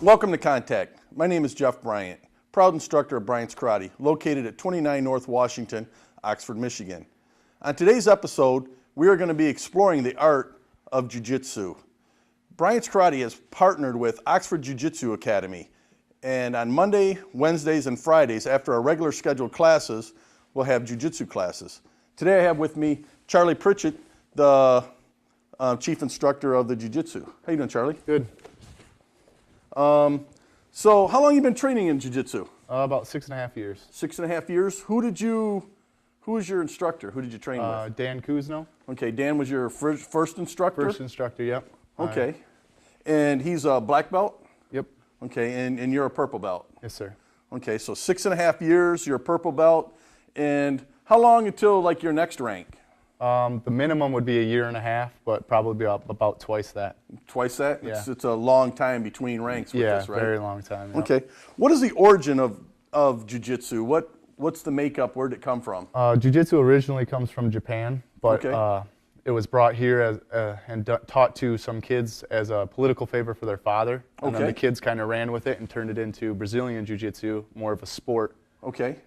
Welcome to Contact. My name is Jeff Bryant, proud instructor of Bryant's Karate, located at 29 North Washington, Oxford, Michigan. On today's episode, we are going to be exploring the art of Jiu-Jitsu. Bryant's Karate has partnered with Oxford Jiu-Jitsu Academy, and on Monday, Wednesdays, and Fridays, after our regular scheduled classes, we'll have Jiu-Jitsu classes. Today I have with me Charlie Pritchett, the chief instructor of the Jiu-Jitsu. How you doing, Charlie? Good. So how long have you been training in Jiu-Jitsu? About 6.5 years. 6.5 years. Who was your instructor? Who did you train with? Dan Kuzno. Okay, Dan was your first instructor? First instructor, yep. Okay. And he's a black belt? Yep. Okay, and you're a purple belt? Yes, sir. Okay, so 6.5 years, you're a purple belt. And how long until like your next rank? The minimum would be 1.5 years, but probably about twice that. Twice that? Yeah. It's a long time between ranks with this, right? Yeah, very long time. Yep. Okay. What is the origin of Jiu-Jitsu? What's the makeup? Where did it come from? Jiu-Jitsu originally comes from Japan, but Okay. it was brought here and taught to some kids as a political favor for their father. And then Okay. the kids kind of ran with it and turned it into Brazilian Jiu-Jitsu, more of a sport. Okay.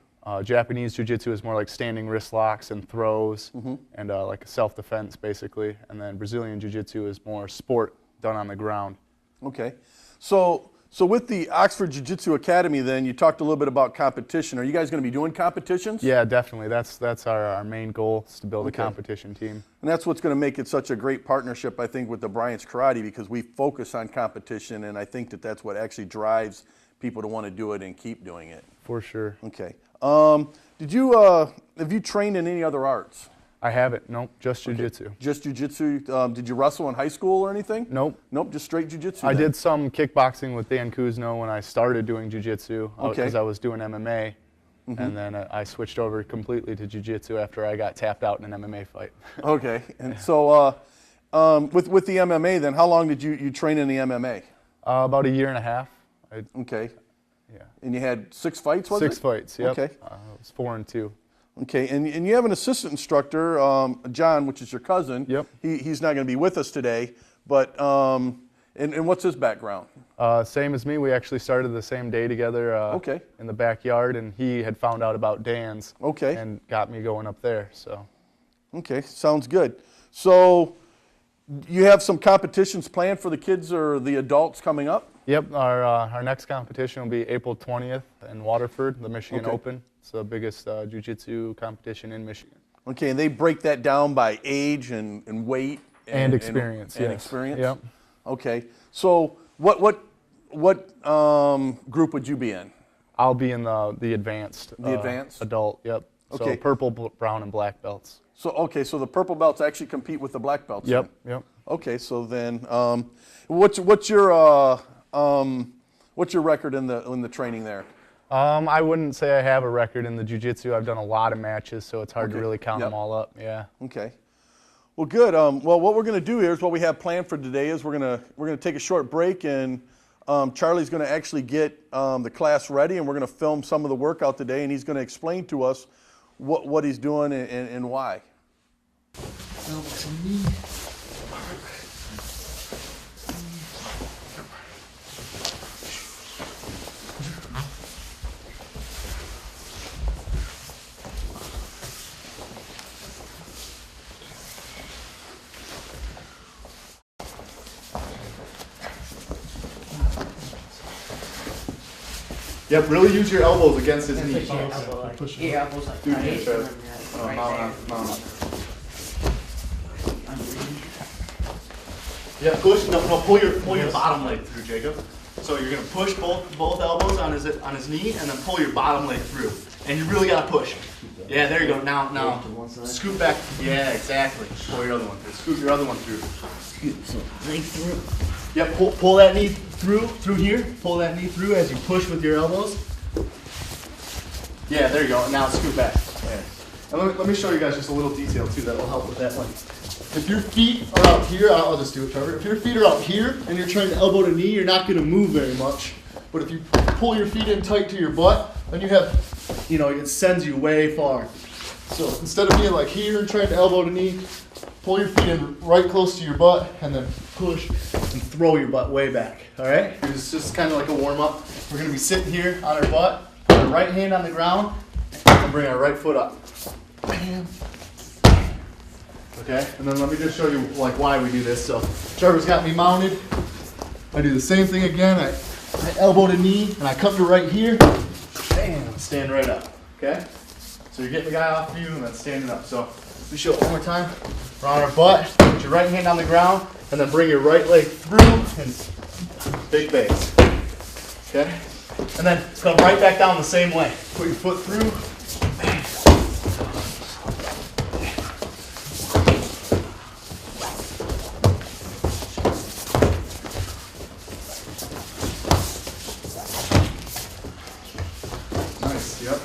Japanese Jiu-Jitsu is more like standing wrist locks and throws and like self-defense, basically. And then Brazilian Jiu-Jitsu is more sport done on the ground. Okay. So with the Oxford Jiu-Jitsu Academy then, you talked a little bit about competition. Are you guys going to be doing competitions? Yeah, definitely. That's our main goal, is to build a Okay. competition team. And that's what's going to make it such a great partnership, I think, with the Bryant's Karate, because we focus on competition, and I think that's what actually drives people to want to do it and keep doing it. For sure. Okay. Have you trained in any other arts? I haven't. Nope, just Jiu-Jitsu. Just Jiu-Jitsu? Did you wrestle in high school or anything? Nope. Nope, just straight Jiu-Jitsu I then. did some kickboxing with Dan Kuzno when I started doing Jiu-Jitsu Okay. because I was doing MMA. And then I switched over completely to Jiu-Jitsu after I got tapped out in an MMA fight. Okay, and so with the MMA then, how long did you train in the MMA? About 1.5 years. Okay, Yeah. and you had 6 fights, was it? 6 fights, yep. Okay. It was 4-2. Okay, and you have an assistant instructor, John, which is your cousin. Yep. He's not going to be with us today, but and what's his background? Same as me. We actually started the same day together Okay. in the backyard, and he had found out about Dan's Okay. and got me going up there. So Okay, sounds good. So you have some competitions planned for the kids or the adults coming up? yep, our next competition will be April 20th in Waterford, the Michigan Okay. Open. It's the biggest Jiu-Jitsu competition in Michigan. Okay, and they break that down by age and weight And experience, and yes. experience. Yep. Okay, so what group would you be in? I'll be in the advanced. The advanced? Adult, yep. Okay. So purple, brown, and black belts. So the purple belts actually compete with the black belts. Yep, then? yep. Okay, so then what's your record in the training there? I wouldn't say I have a record in the Jiu-Jitsu. I've done a lot of matches, so it's hard to Okay. really count Yep. them all up. Yeah. Okay. Well, good. Well, what we're going to do here is what we have planned for today is we're going to take a short break, and Charlie's going to actually get the class ready, and we're going to film some of the workout today, and he's going to explain to us what he's doing and why. Yep, really use your elbows against his knee. Yeah, elbows like Dude, right, yeah, and then right mount there. up. Yeah, push. No, pull your bottom leg through, Jacob. So you're gonna push both elbows on his knee, and then pull your bottom leg through. And you really gotta push. Yeah, there you go. Now, scoot back. Yeah, exactly. Pull your other one through. Scoot your other one through. So leg through. Yep, pull that knee through here. Pull that knee through as you push with your elbows. Yeah, there you go. And now scoot back. Yeah. And let me show you guys just a little detail too that will help with that one. If your feet are out here, I'll just do it, Trevor. If your feet are out here and you're trying to elbow to knee, you're not going to move very much. But if you pull your feet in tight to your butt, then you have, it sends you way far. So instead of being like here and trying to elbow to knee, pull your feet in right close to your butt, and then push and throw your butt way back. All right? It's just kind of like a warm up. We're gonna be sitting here on our butt, put our right hand on the ground, and bring our right foot up. Bam. Okay, and then let me just show you like why we do this. So Trevor's got me mounted. I do the same thing again. I elbow to knee, and I come to right here. Bam, stand right up. Okay, so you're getting the guy off you, and then standing up. So let me show it one more time. We're on our butt. Put your right hand on the ground, and then bring your right leg through and big base. Okay, and then come right back down the same way. Put your foot through. Bam. Nice, yep.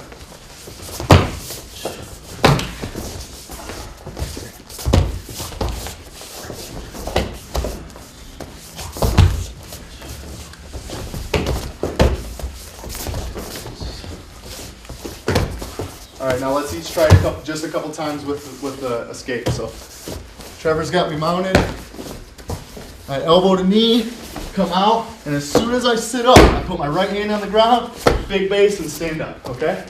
All right, now let's each try just a couple times with the escape. So Trevor's got me mounted. I elbow to knee, come out, and as soon as I sit up, I put my right hand on the ground, big base, and stand up, okay?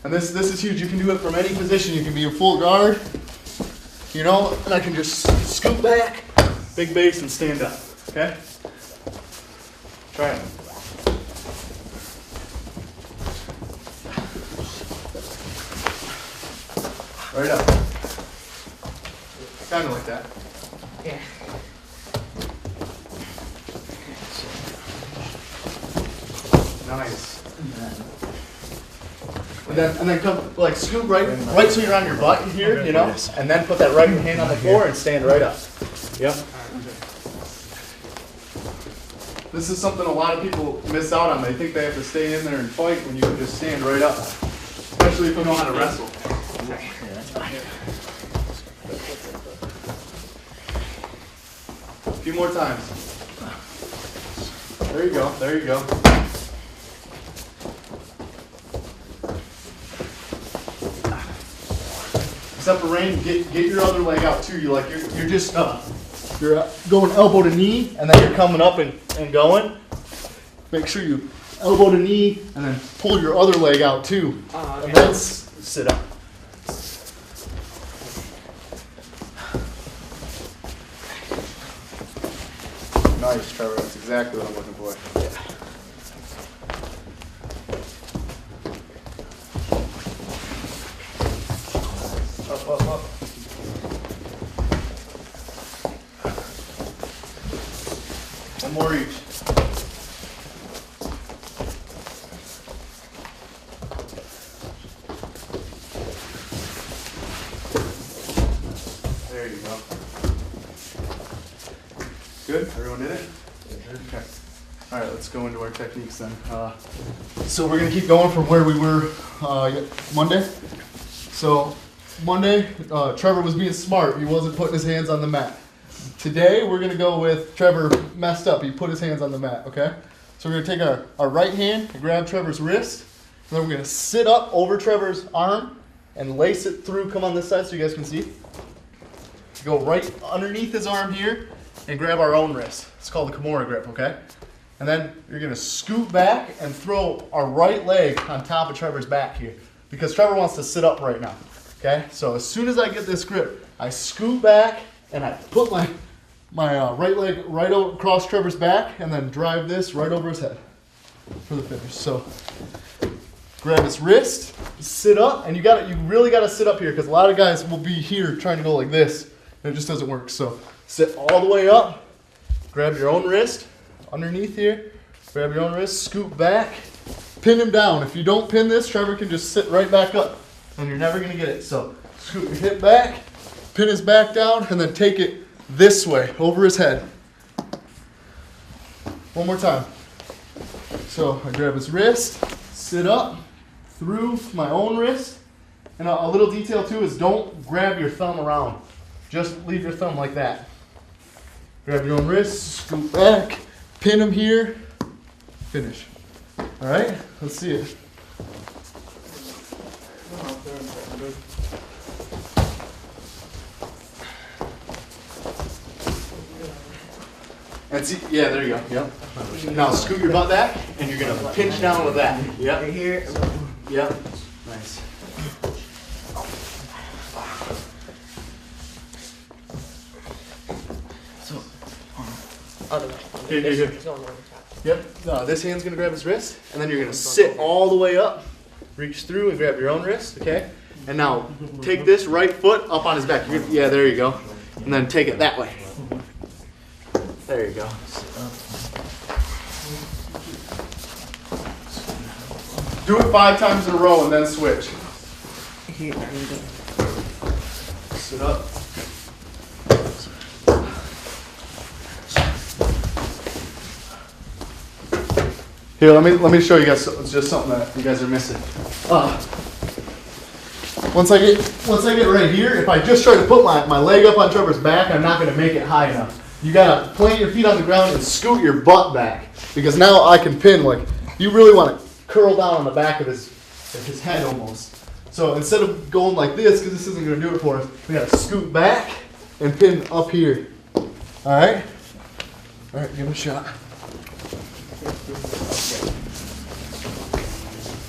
And this is huge. You can do it from any position. You can be a full guard, you know, and I can just scoot back, big base, and stand up, okay? Try it. Right up. Kind of like that. Yeah. Nice. And then come like scoop right so you're on your butt here, you know, and then put that right hand on the floor and stand right up. Yep. This is something a lot of people miss out on. They think they have to stay in there and fight when you can just stand right up, especially if you know how to wrestle. A few more times. There you go. There you go. Except for Rain, get your other leg out too. You're just you're going elbow to knee, and then you're coming up and going. Make sure you elbow to knee, and then pull your other leg out too, Okay. and then sit up. Nice, Trevor. That's exactly what I'm looking for. Up, up, up. One more each. There you go. Good? Everyone did it? Okay. All right, let's go into our techniques then. So we're going to keep going from where we were Monday. So Monday, Trevor was being smart. He wasn't putting his hands on the mat. Today, we're going to go with Trevor messed up. He put his hands on the mat, okay? So we're going to take our right hand and grab Trevor's wrist. And then we're going to sit up over Trevor's arm and lace it through. Come on this side so you guys can see. Go right underneath his arm here and grab our own wrist. It's called the Kimura grip, okay? And then you're going to scoot back and throw our right leg on top of Trevor's back here because Trevor wants to sit up right now, okay? So as soon as I get this grip, I scoot back and I put my right leg right across Trevor's back and then drive this right over his head for the finish. So grab his wrist, sit up, and you really got to sit up here because a lot of guys will be here trying to go like this and it just doesn't work. So sit all the way up, grab your own wrist underneath here, grab your own wrist, scoot back, pin him down. If you don't pin this, Trevor can just sit right back up and you're never going to get it. So scoot your hip back, pin his back down, and then take it this way over his head. One more time. So I grab his wrist, sit up, through my own wrist, and a little detail too is don't grab your thumb around. Just leave your thumb like that. Grab your own wrist, scoot back, pin him here, finish. All right, let's see it. And see, yeah, there you go. Yep. Now scoot your butt back, and you're gonna pinch down with that. Yep. Right here. Yep. Nice. So, other way. Here. It's going over the top. Yep. This hand's gonna grab his wrist, and then you're gonna sit all the way up, reach through and grab your own wrist. Okay. And now take this right foot up on his back. Yeah, there you go. And then take it that way. There you go. Do it 5 times in a row and then switch. Here, there you go. Sit up. Here, let me show you guys just something that you guys are missing. Once I get right here, if I just try to put my leg up on Trevor's back, I'm not gonna make it high enough. You gotta plant your feet on the ground and scoot your butt back, because now I can pin. Like, you really want to curl down on the back of his head almost. So instead of going like this, because this isn't gonna do it for us, we gotta scoot back and pin up here. All right, give it a shot.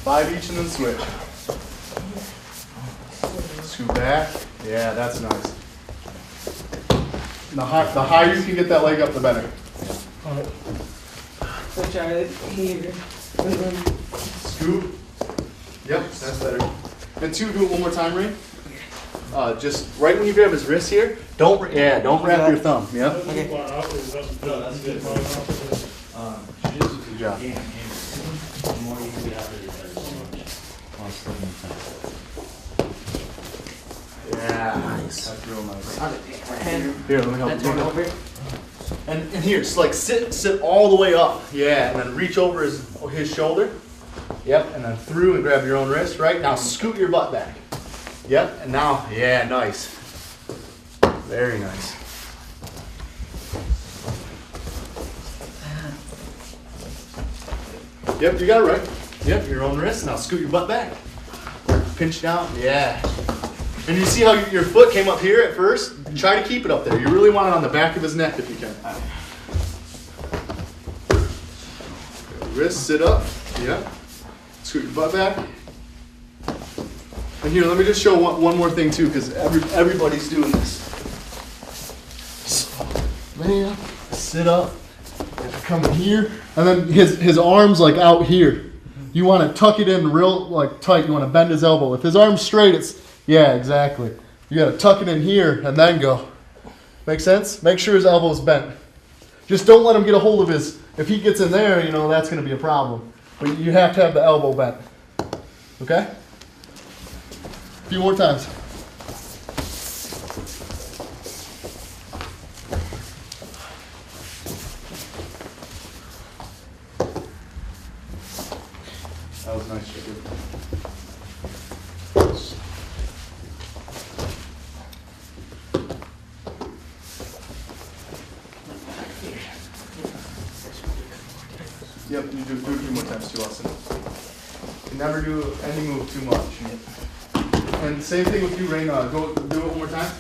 5 each and then switch. Scoot back. Yeah, that's nice. The higher you can get that leg up, the better. So try it here. And then Scoot. Yep, that's better. And 2, do it one more time, Ray. Just right when you grab his wrist here, don't wrap your thumb. Yep. okay. Good job. Yeah. Nice. That's real nice. And Here, let me help that's you. one over. And here, just like sit all the way up. Yeah, and then reach over his shoulder. Yep, and then through and grab your own wrist. Right now, scoot your butt back. Yep, and now, yeah, nice. Very nice. Yep, you got it right. Yep, your own wrist. Now scoot your butt back. Pinch down. Yeah. And you see how your foot came up here at first? Try to keep it up there. You really want it on the back of his neck if you can. Wrist, sit up. Yeah. Scoot your butt back. And here, let me just show one more thing too, because everybody's doing this. So, man, sit up. Come in here, and then his arms like out here. You want to tuck it in real like tight. You want to bend his elbow. If his arm's straight, yeah, exactly. You got to tuck it in here and then go. Make sense? Make sure his elbow's bent. Just don't let him get a hold of his. If he gets in there, that's going to be a problem. But you have to have the elbow bent. Okay? A few more times. That was nice, Jacob. Yep, you do it a few more times too, Austin. You never do any move too much. And same thing with you, Rain. Go do it one more time.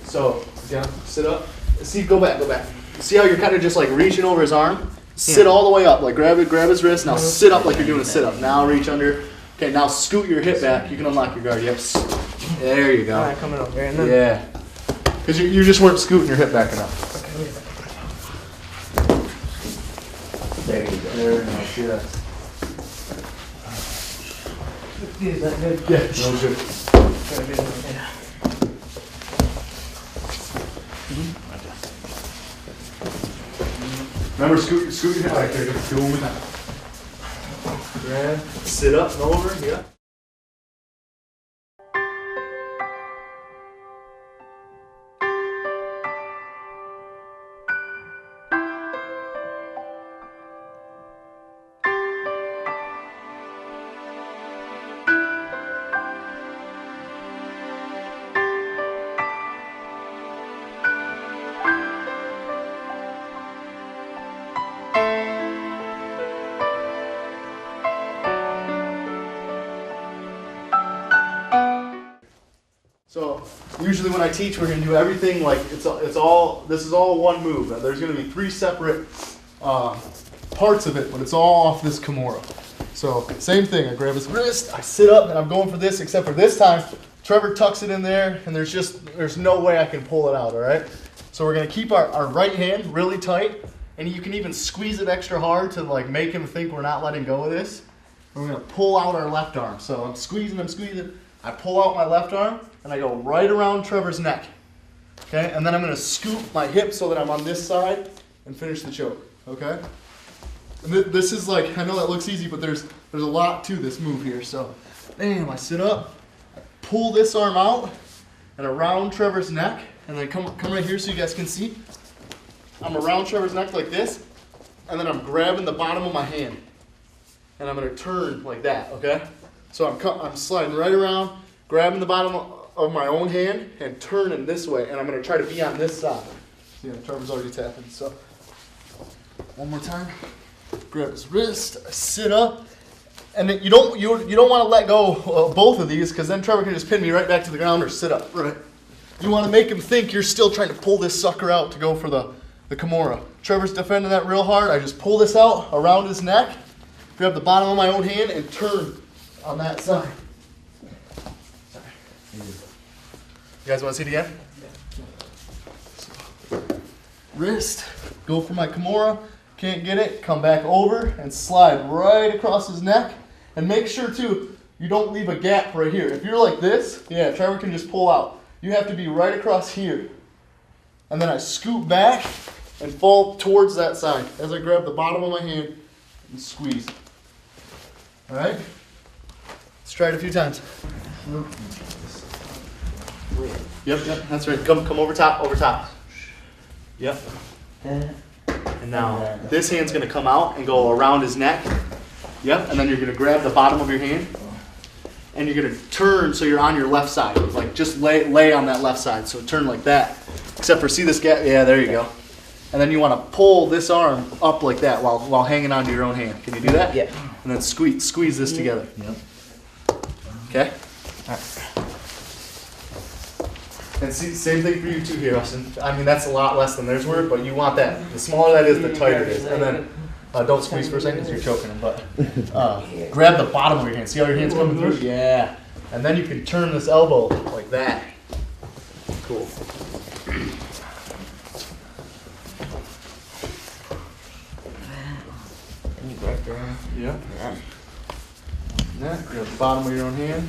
So, down, sit up. See, go back. See how you're kind of just like reaching over his arm? Sit all the way up, like grab his wrist. Now sit up like you're doing a sit up. Now reach under. Okay, now scoot your hip back. You can unlock your guard. Yep. There you go. Alright, coming over here. And then Yeah. Because you just weren't scooting your hip back enough. There you go. Very nice. Yeah. is that good? Yeah. Real good. Yeah. Remember, scoot your hip back there. Do it one more time. Grab, sit up and over. Yeah. usually when I teach, we're gonna do everything like this is all one move. There's gonna be 3 separate parts of it, but it's all off this Kimura. So same thing, I grab his wrist, I sit up, and I'm going for this, except for this time, Trevor tucks it in there, and there's no way I can pull it out, all right? So we're gonna keep our right hand really tight, and you can even squeeze it extra hard to like make him think we're not letting go of this. We're gonna pull out our left arm. So I'm squeezing, I pull out my left arm, and I go right around Trevor's neck. Okay, and then I'm gonna scoop my hip so that I'm on this side and finish the choke, okay? And this is like, I know that looks easy, but there's a lot to this move here. So, bam, I sit up, I pull this arm out and around Trevor's neck, and then come right here so you guys can see. I'm around Trevor's neck like this, and then I'm grabbing the bottom of my hand, and I'm gonna turn like that, okay? So I'm sliding right around, grabbing the bottom of my own hand, and turning this way, and I'm gonna try to be on this side. Yeah, Trevor's already tapping, so. One more time. Grab his wrist, I sit up, and then you don't want to let go of both of these, because then Trevor can just pin me right back to the ground or sit up. Right. You want to make him think you're still trying to pull this sucker out to go for the Kimura. Trevor's defending that real hard. I just pull this out around his neck, grab the bottom of my own hand, and turn on that side. Sorry. You guys want to see it again? Wrist, go for my Kimura. Can't get it, come back over and slide right across his neck. And make sure too, you don't leave a gap right here. If you're like this, yeah, Trevor can just pull out. You have to be right across here. And then I scoop back and fall towards that side as I grab the bottom of my hand and squeeze. All right? Let's try it a few times. Yep, that's right. Come over top. Yep. And now this hand's gonna come out and go around his neck. Yep, and then you're gonna grab the bottom of your hand and you're gonna turn so you're on your left side. Like just lay on that left side. So turn like that. Except for, see this gap? Yeah, there you go. And then you wanna pull this arm up like that while hanging onto your own hand. Can you do that? Yeah. And then squeeze this together. Yep. Okay? All right. And see, same thing for you too here, Austin. I mean, that's a lot less than theirs were, but you want that. The smaller that is, the tighter it is. And then, don't squeeze for a second because you're choking them, but grab the bottom of your hand. See how your hand's coming through? Yeah. And then you can turn this elbow like that. Cool. And you grab your arm. Yeah. Grab the bottom of your own hand.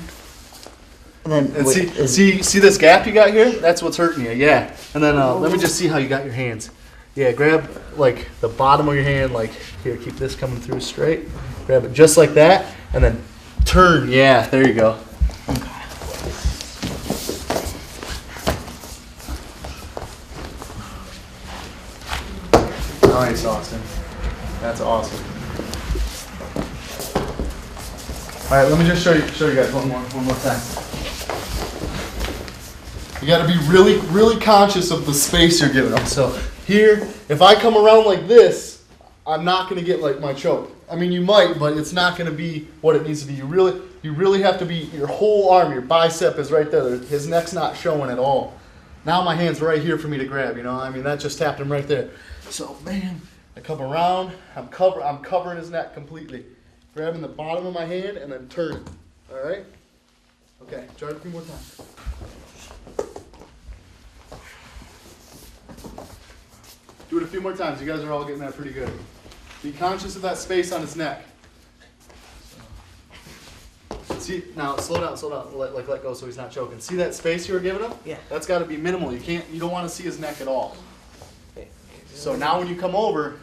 And then And wait, see this gap you got here? That's what's hurting you, yeah. And then let me just see how you got your hands. Yeah, grab like the bottom of your hand, like here, keep this coming through straight. Grab it just like that, and then turn. Yeah, there you go. Nice, Austin. That's awesome. All right, let me just show you guys one more time. You got to be really conscious of the space you're giving them. So here, if I come around like this, I'm not going to get like my choke. I mean, you might, but it's not going to be what it needs to be. You really have to be, your whole arm, your bicep is right there. His neck's not showing at all. Now my hand's right here for me to grab, you know? I mean, that just tapped him right there. So, man, I come around, I'm covering his neck completely. Grabbing the bottom of my hand and then turn. All right? Okay, try it a few more times. Do it a few more times. You guys are all getting that pretty good. Be conscious of that space on his neck. See, now slow down, let go so he's not choking. See that space you were giving him? Yeah. That's got to be minimal. You don't want to see his neck at all. So now when you come over,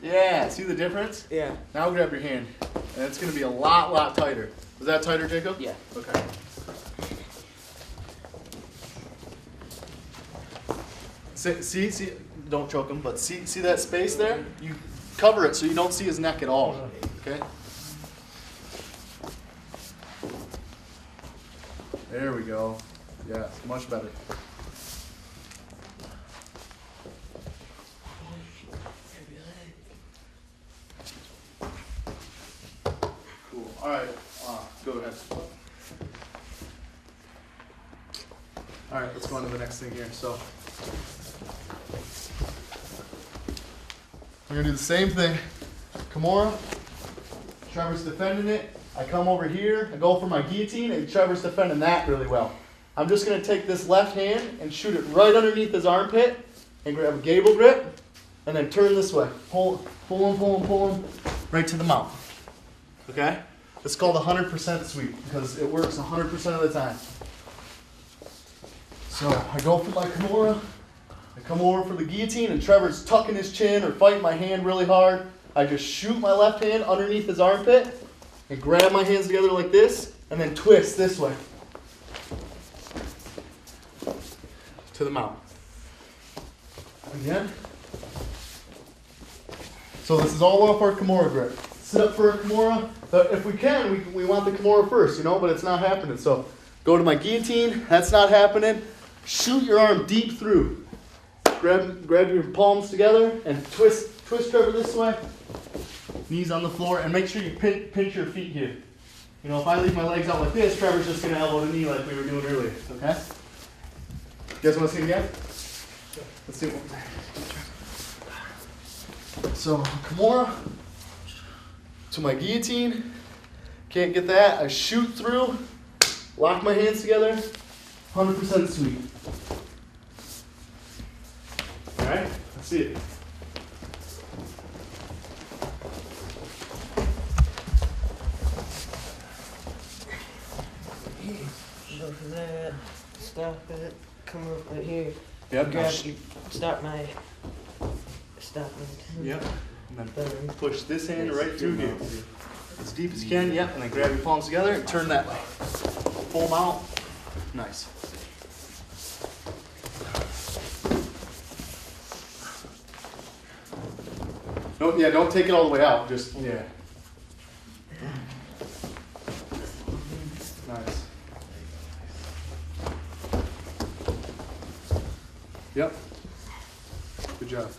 yeah, see the difference? Yeah. Now grab your hand, and it's going to be a lot tighter. Was that tighter, Jacob? Yeah. Okay. See, don't choke him, but see that space there? You cover it so you don't see his neck at all, okay? There we go. Yeah, much better. Cool. All right, go ahead. All right, let's go on to the next thing here. So we're gonna do the same thing. Kimura, Trevor's defending it. I come over here, I go for my guillotine, and Trevor's defending that really well. I'm just gonna take this left hand and shoot it right underneath his armpit and grab a gable grip and then turn this way. Pull him right to the mount. Okay? It's called 100% sweep because it works 100% of the time. So I go for my Kimura, I come over for the guillotine, and Trevor's tucking his chin or fighting my hand really hard. I just shoot my left hand underneath his armpit and grab my hands together like this and then twist this way to the mount. Again. So this is all off our Kimura grip. Sit up for a Kimura. If we can, we want the Kimura first, you know, but it's not happening. So go to my guillotine. That's not happening. Shoot your arm deep through. Grab your palms together and twist Trevor this way. Knees on the floor, and make sure you pinch your feet here. You know, if I leave my legs out like this, Trevor's just going to elbow the knee like we were doing earlier, okay? You guys want to see it again? Let's do it one more. So, Kimura to my guillotine. Can't get that. I shoot through, lock my hands together, 100% sweep. All right, let's see it. Go for that. Stop it. Come up right here. Yep. Grab you. Stop it. Yep. And then push this hand right through here. As deep as you can, yep. And then grab your palms together and turn that way. Pull them out. Nice. Don't take it all the way out. Just, yeah. Nice. Yep. Good job.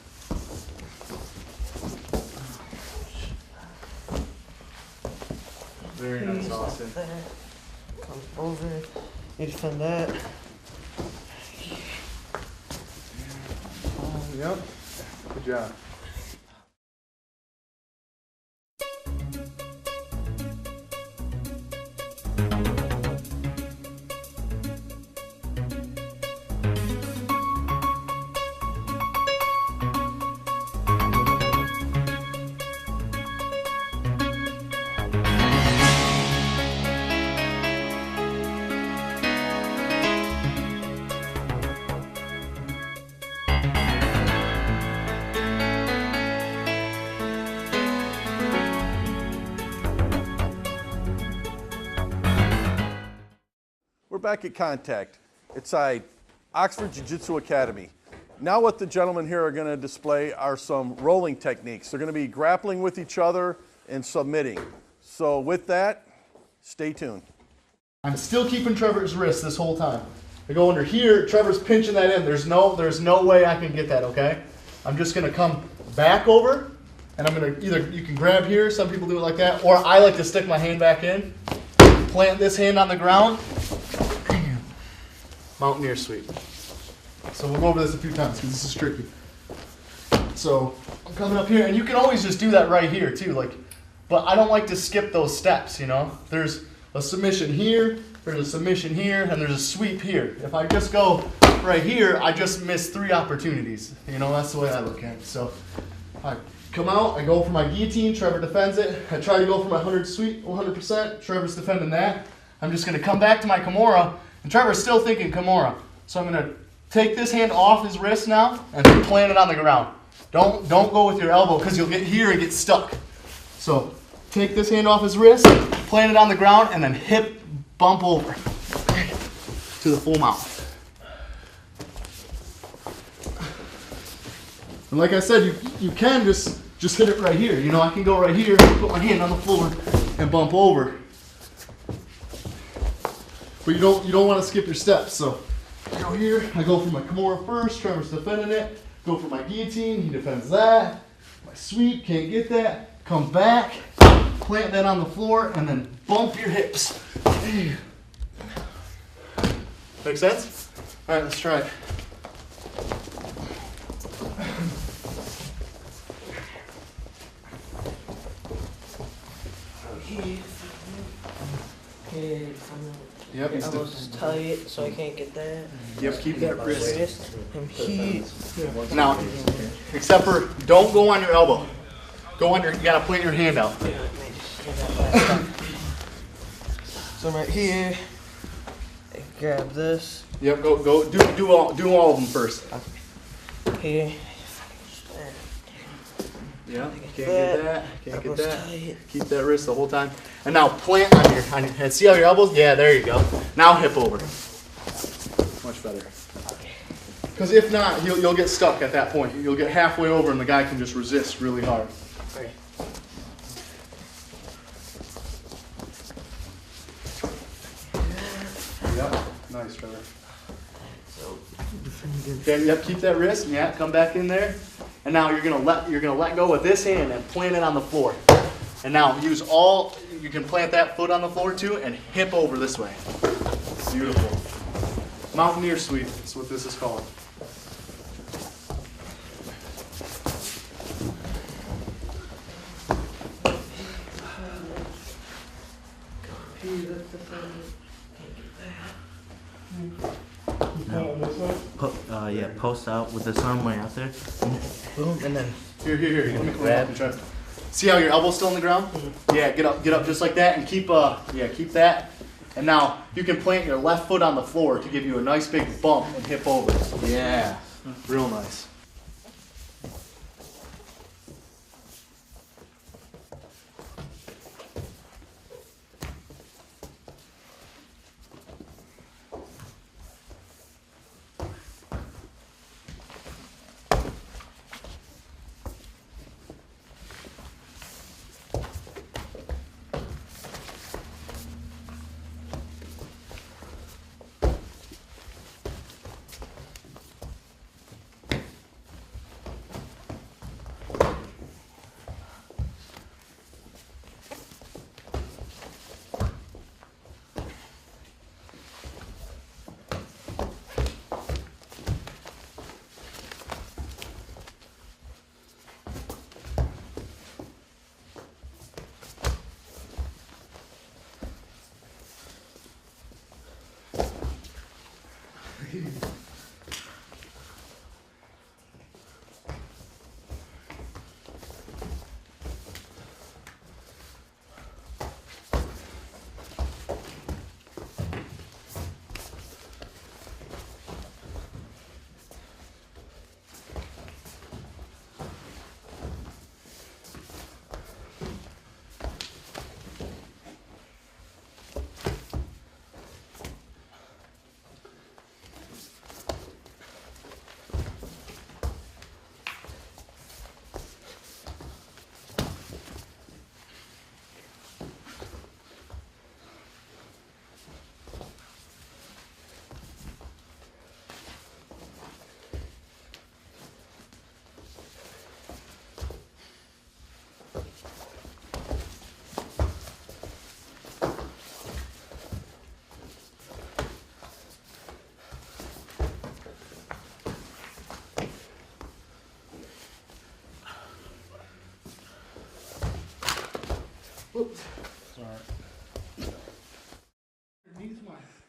Very nice, Austin. Come over. You defend that. Yep. Good job. We're back at Contact. It's Oxford Jiu-Jitsu Academy. Now what the gentlemen here are going to display are some rolling techniques. They're going to be grappling with each other and submitting. So with that, stay tuned. I'm still keeping Trevor's wrist this whole time. I go under here, Trevor's pinching that in. There's no way I can get that, okay? I'm just gonna come back over, and I'm gonna either, you can grab here, some people do it like that, or I like to stick my hand back in, plant this hand on the ground, mountaineer sweep. So we'll go over this a few times because this is tricky. So I'm coming up here, and you can always just do that right here too, like, but I don't like to skip those steps, you know? There's a submission here, there's a submission here, and there's a sweep here. If I just go right here, I just miss 3 opportunities. You know, that's the way I look at it. So I come out, I go for my guillotine, Trevor defends it. I try to go for my 100 sweep, 100%, Trevor's defending that. I'm just gonna come back to my Kimura, and Trevor's still thinking Kimura. So I'm gonna take this hand off his wrist now and plant it on the ground. Don't go with your elbow because you'll get here and get stuck. So take this hand off his wrist, plant it on the ground, and then hip bump over to the full mount. And like I said, you can just hit it right here. You know, I can go right here, put my hand on the floor, and bump over. But you don't want to skip your steps. So I go here, I go for my Kimura first, Trevor's defending it. Go for my guillotine, he defends that. My sweep, can't get that. Come back, plant that on the floor, and then bump your hips. Make sense? All right, let's try it. Here, Yep. your elbows is tight, so I can't get that. Yep. Keep that wrist. Wrist and here. Now, except for don't go on your elbow. Go on your. You gotta point your hand out. So I'm right here. I grab this Yep. Go. Do all of them first. here. Yeah. Can't get that. Can't get Elbows that. tight. Keep that wrist the whole time. And now plant on your head. See how your elbows? Yeah, there you go. Now hip over. Much better. Because if not, you'll get stuck at that point. You'll get halfway over and the guy can just resist really hard. Okay. Yep. Nice, Trevor. So, Okay, yep, keep that wrist. Yeah, come back in there. And now you're gonna let go with this hand and plant it on the floor. And now you can plant that foot on the floor too and hip over this way. Beautiful. Mountaineer sweep is what this is called. here, that's the front. Yeah, post out with this arm way out there. Boom, and then Here. Let me clean up and try to. See how your elbow's still on the ground? Yeah, get up just like that and keep that. And now you can plant your left foot on the floor to give you a nice big bump and hip over. Yeah, real nice.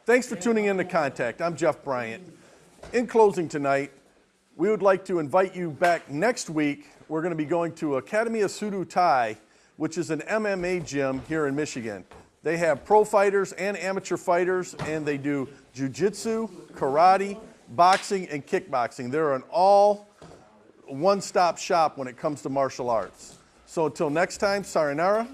Thanks for tuning in to Contact. I'm Jeff Bryant. In closing tonight, we would like to invite you back next week. We're going to be going to Academy of Sudo Thai, which is an MMA gym here in Michigan. They have pro fighters and amateur fighters, and they do jiu-jitsu, karate, boxing, and kickboxing. They're an all one-stop shop when it comes to martial arts. So until next time, sayonara.